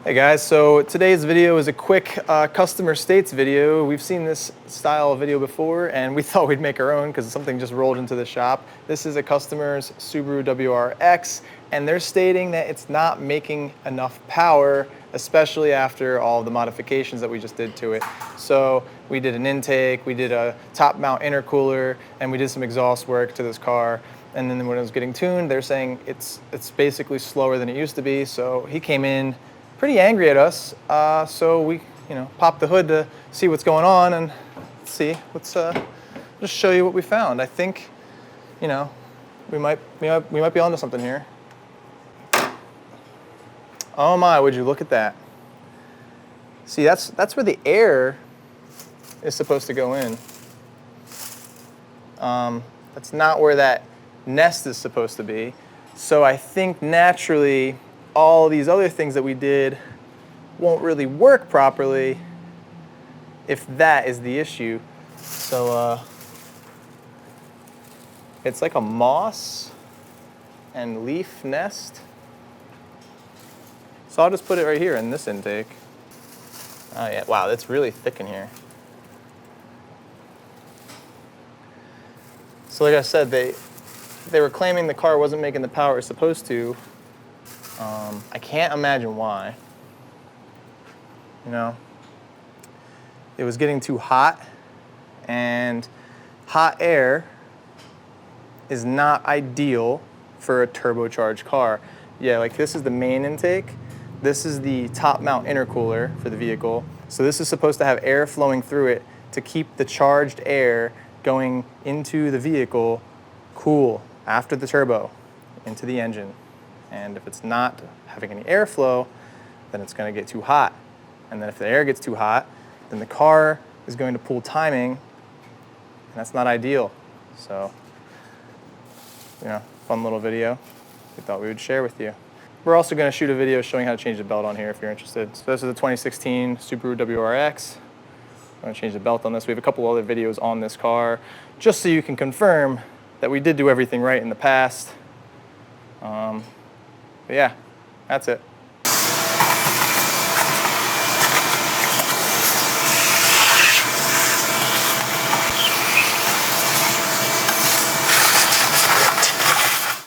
Hey guys, so today's video is a quick customer states video. We've seen this style of video before and we thought we'd make our own because something just rolled into the shop. This is a customer's Subaru WRX and they're stating that it's not making enough power, especially after all the modifications that we just did to it. So we did an intake, we did a top mount intercooler, and we did some exhaust work to this car. And then when it was getting tuned, they're saying it's basically slower than it used to be. So he came in pretty angry at us, so we, popped the hood to see what's going on, and let's just show you what we found. I think, we might be onto something here. Oh my, would you look at that? See, that's where the air is supposed to go in. That's not where that nest is supposed to be. So I think naturally, all these other things that we did won't really work properly if that is the issue. So it's like a moss and leaf nest. So I'll just put it right here in this intake. Oh yeah, wow, that's really thick in here. So like I said, they were claiming the car wasn't making the power it's supposed to. I can't imagine why. It was getting too hot, and hot air is not ideal for a turbocharged car. Yeah, like this is the main intake. This is the top mount intercooler for the vehicle. So this is supposed to have air flowing through it to keep the charged air going into the vehicle cool after the turbo into the engine. And if it's not having any airflow, then it's going to get too hot. And then if the air gets too hot, then the car is going to pull timing, and that's not ideal. So, fun little video we thought we would share with you. We're also going to shoot a video showing how to change the belt on here if you're interested. So this is a 2016 Subaru WRX. I'm going to change the belt on this. We have a couple other videos on this car, just so you can confirm that we did do everything right in the past. But yeah, that's it.